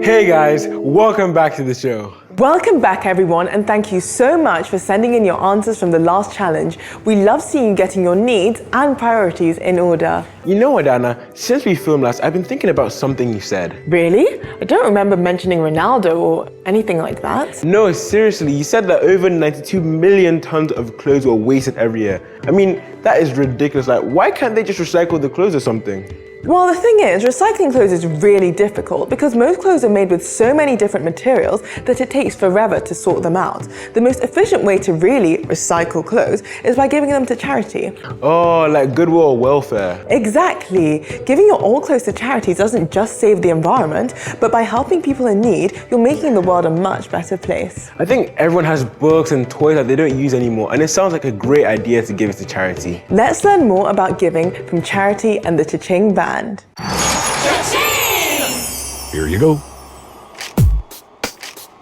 Hey guys, welcome back to the show. Welcome back everyone, and thank you so much for sending in your answers from the last challenge. We love seeing you getting your needs and priorities in order. You know, Adanna, since we filmed last, I've been thinking about something you said. Really? I don't remember mentioning Ronaldo or anything like that. No, seriously, you said that over 92 million tons of clothes were wasted every year. I mean, that is ridiculous. Like, why can't they just recycle the clothes or something? Well, the thing is, recycling clothes is really difficult because most clothes are made with so many different materials that it takes forever to sort them out. The most efficient way to really recycle clothes is by giving them to charity. Oh, like goodwill welfare. Exactly. Giving your old clothes to charities doesn't just save the environment, but by helping people in need, you're making the world a much better place. I think everyone has books and toys that they don't use anymore, and it sounds like a great idea to give it to charity. Let's learn more about giving from charity and the Cha-Ching band. Cha-Ching! Here you go.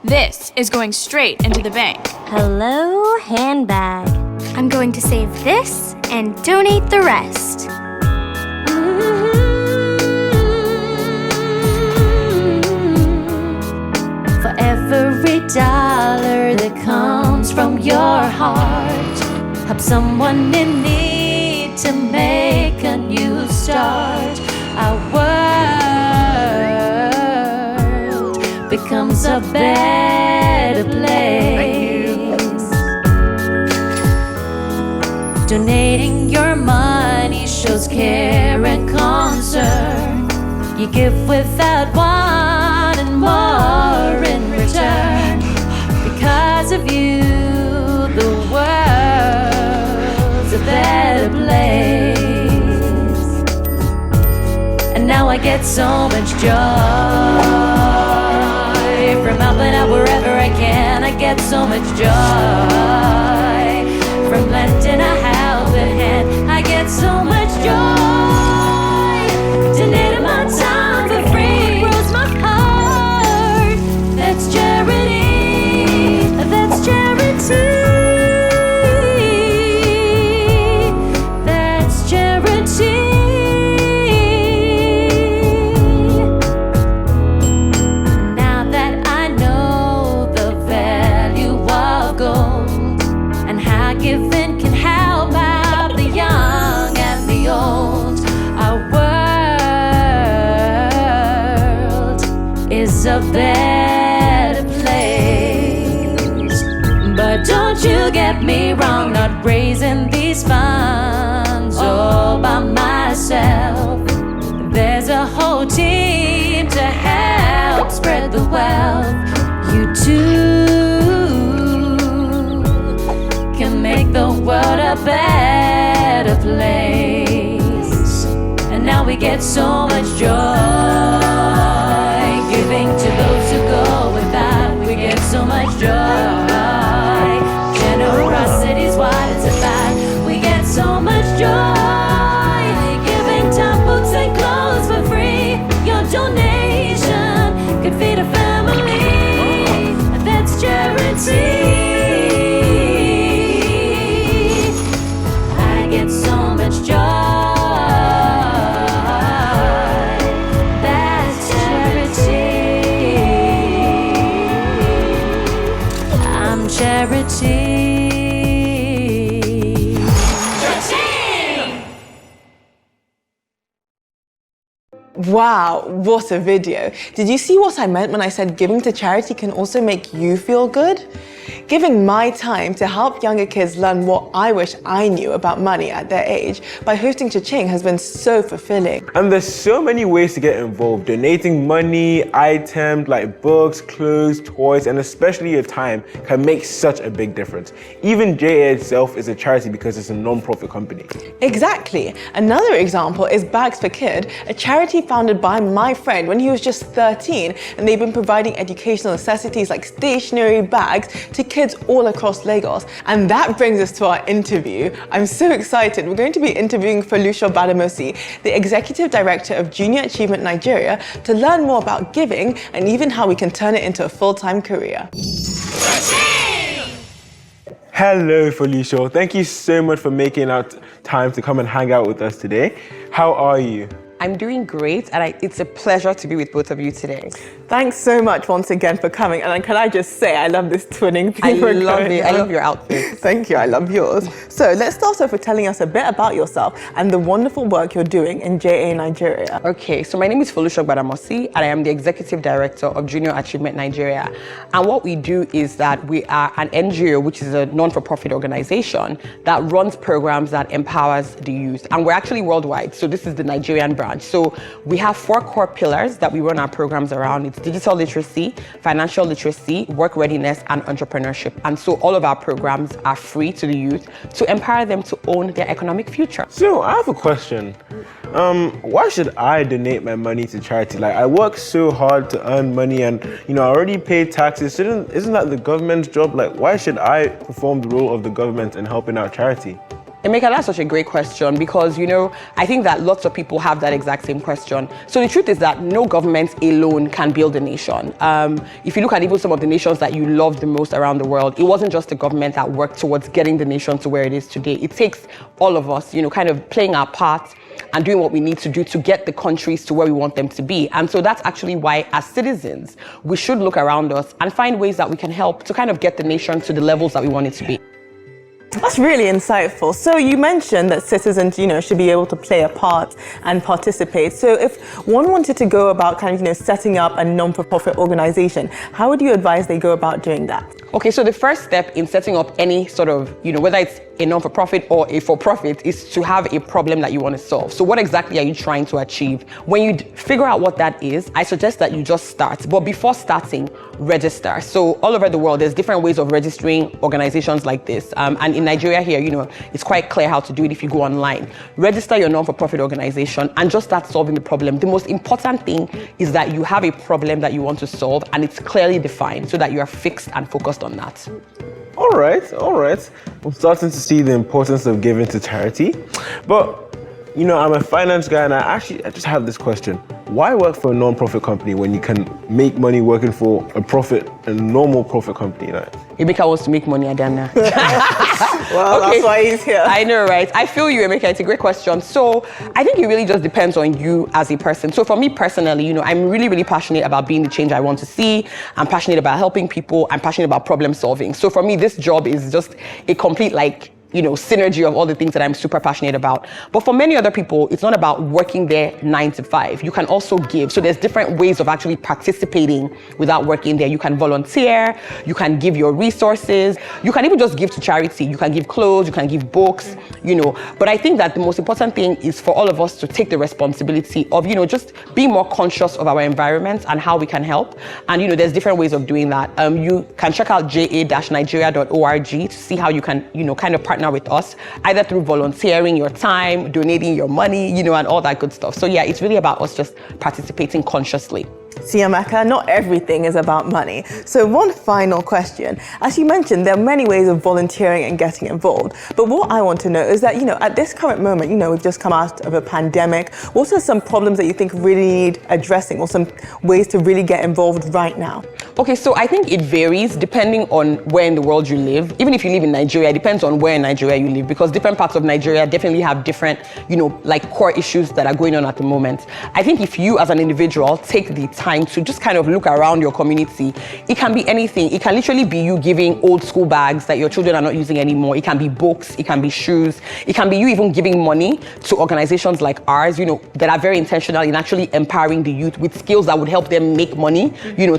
This is going straight into the bank. Hello, handbag. I'm going to save this and donate the rest. For every dollar that comes from your heart, help someone in need to make a new start. Our world becomes a better place. Donating your money shows care and concern. You give without wanting more in return. Because of you, the world's a better place. And now I get so much joy from helping out wherever I can. I get so much joy from lending a helping hand. I get so much joy donating my time for free. Grows my heart. That's charity. That's charity. That's charity. Now that I know the value of gold and how giving can help out the young and the old, our world is a better place. But don't you get me wrong, not raising these funds all by myself. There's a whole team to help spread the wealth. You too can make the world a better place. And now we get so much joy giving to those who go without. We get so much joy. Generosity's what it's about. We get so much joy giving top books and clothes for free. Your donation could feed a family. That's charity. I get so much joy. That's charity. I'm charity. Cha-Ching! Wow, what a video. Did you see what I meant when I said giving to charity can also make you feel good? Giving my time to help younger kids learn what I wish I knew about money at their age by hosting Cha-Ching has been so fulfilling. And there's so many ways to get involved. Donating money, items like books, clothes, toys, and especially your time can make such a big difference. Even JA itself is a charity because it's a non-profit company. Exactly. Another example is Bags for Kid, a charity founded by my friend when he was just 13, and they've been providing educational necessities like stationery, bags to kids all across Lagos. And that brings us to our interview. I'm so excited. We're going to be interviewing Folusho Badamosi, the Executive Director of Junior Achievement Nigeria, to learn more about giving and even how we can turn it into a full-time career. Hello, Folusho. Thank you so much for making out time to come and hang out with us today. How are you? I'm doing great, and it's a pleasure to be with both of you today. Thanks so much once again for coming. And can I just say, I love this twinning thing. I love it. I love your outfit. Thank you. I love yours. So let's start off with telling us a bit about yourself and the wonderful work you're doing in JA Nigeria. Okay, so my name is Folusho Gbadamosi, and I am the Executive Director of Junior Achievement Nigeria. And what we do is that we are an NGO, which is a non-for-profit organization that runs programs that empowers the youth. And we're actually worldwide. So this is the Nigerian branch. So we have 4 core pillars that we run our programs around. It's digital literacy, financial literacy, work readiness, and entrepreneurship. And so all of our programs are free to the youth to empower them to own their economic future. So I have a question. Why should I donate my money to charity? Like, I work so hard to earn money and, I already pay taxes. Isn't that the government's job? Like, why should I perform the role of the government in helping out charity? Emeka, that's such a great question because, I think that lots of people have that exact same question. So the truth is that no government alone can build a nation. If you look at even some of the nations that you love the most around the world, it wasn't just the government that worked towards getting the nation to where it is today. It takes all of us, kind of playing our part and doing what we need to do to get the countries to where we want them to be. And so that's actually why, as citizens, we should look around us and find ways that we can help to kind of get the nation to the levels that we want it to be. That's really insightful. So you mentioned that citizens, should be able to play a part and participate. So if one wanted to go about kind of, setting up a non-for-profit organization, how would you advise they go about doing that? Okay, so the first step in setting up any sort of, whether it's a non-for-profit or a for-profit, is to have a problem that you want to solve. So what exactly are you trying to achieve? When you figure out what that is, I suggest that you just start. But before starting, register. So all over the world, there's different ways of registering organizations like this. And in Nigeria here, it's quite clear how to do it if you go online. Register your non-for-profit organization and just start solving the problem. The most important thing is that you have a problem that you want to solve and it's clearly defined so that you are fixed and focused on that. All right. I'm starting to see the importance of giving to charity. But, I'm a finance guy and I just have this question. Why work for a non-profit company when you can make money working for a normal profit company? Emeka wants to make money, Adanna. Well, okay. That's why he's here. I know, right? I feel you, Emeka. It's a great question. So I think it really just depends on you as a person. So for me personally, I'm really, really passionate about being the change I want to see. I'm passionate about helping people. I'm passionate about problem solving. So for me, this job is just a complete synergy of all the things that I'm super passionate about. But for many other people, it's not about working there 9 to 5. You can also give. So there's different ways of actually participating without working there. You can volunteer, you can give your resources, you can even just give to charity. You can give clothes, you can give books, But I think that the most important thing is for all of us to take the responsibility of, just being more conscious of our environment and how we can help. And, there's different ways of doing that. You can check out ja-nigeria.org to see how you can, kind of partner with us, either through volunteering your time, donating your money, and all that good stuff. So yeah, it's really about us just participating consciously. See, Emeka, not everything is about money. So one final question. As you mentioned, there are many ways of volunteering and getting involved. But what I want to know is that, at this current moment, we've just come out of a pandemic. What are some problems that you think really need addressing or some ways to really get involved right now? Okay, so I think it varies depending on where in the world you live. Even if you live in Nigeria, it depends on where in Nigeria you live because different parts of Nigeria definitely have different, core issues that are going on at the moment. I think if you as an individual take the time to just kind of look around your community, it can be anything. It can literally be you giving old school bags that your children are not using anymore. It can be books, it can be shoes, it can be you even giving money to organizations like ours, that are very intentional in actually empowering the youth with skills that would help them make money,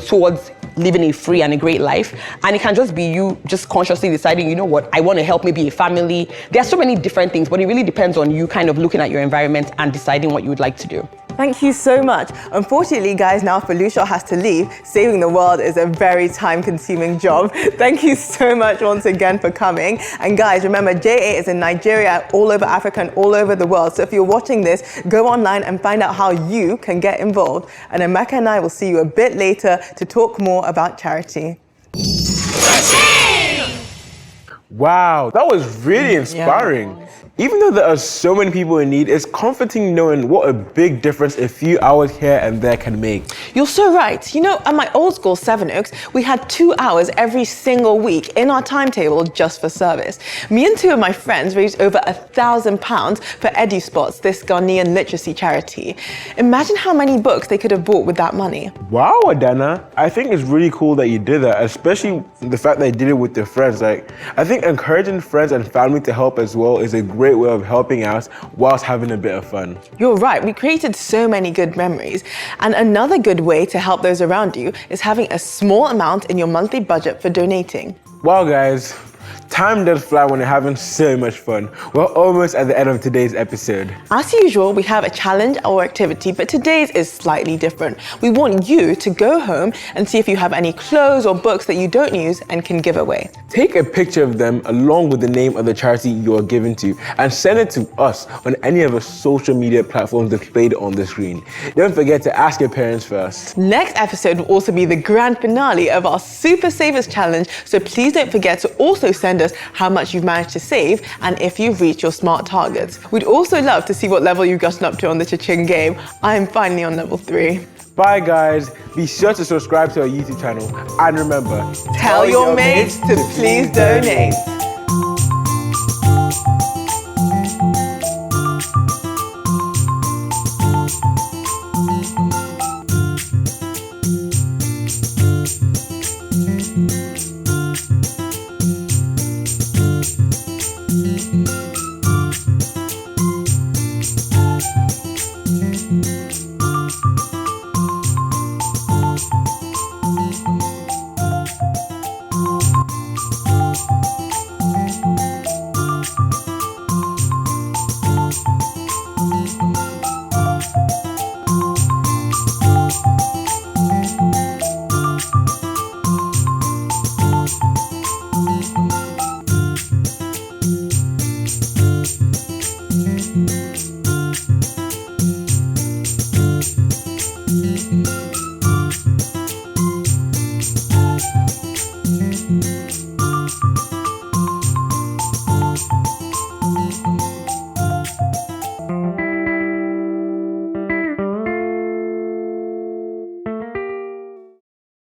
towards living a free and a great life. And it can just be you just consciously deciding, I want to help maybe a family. There are so many different things, but it really depends on you kind of looking at your environment and deciding what you would like to do. Thank you so much. Unfortunately, guys, now Felucia has to leave. Saving the world is a very time-consuming job. Thank you so much once again for coming. And guys, remember, JA is in Nigeria, all over Africa, and all over the world. So if you're watching this, go online and find out how you can get involved. And Emeka and I will see you a bit later to talk more about charity. Wow, that was really inspiring. Even though there are so many people in need, it's comforting knowing what a big difference a few hours here and there can make. You're so right. You know, at my old school, Seven Oaks, we had 2 hours every single week in our timetable just for service. Me and 2 of my friends raised over £1,000 for EduSpots, this Ghanaian literacy charity. Imagine how many books they could have bought with that money. Wow, Adanna. I think it's really cool that you did that, especially the fact that you did it with your friends. Like, I think encouraging friends and family to help as well is a great way of helping out whilst having a bit of fun. You're right, we created so many good memories. And another good way to help those around you is having a small amount in your monthly budget for donating. Wow, guys. Time does fly when you're having so much fun. We're almost at the end of today's episode. As usual, we have a challenge or activity, but today's is slightly different. We want you to go home and see if you have any clothes or books that you don't use and can give away. Take a picture of them along with the name of the charity you are giving to and send it to us on any of the social media platforms displayed on the screen. Don't forget to ask your parents first. Next episode will also be the grand finale of our Super Savers Challenge, so please don't forget to also send us how much you've managed to save and if you've reached your SMART targets. We'd also love to see what level you've gotten up to on the Cha-Ching game. I'm finally on level 3. Bye guys, be sure to subscribe to our YouTube channel and remember, Tell your mates to please donate. Thank you.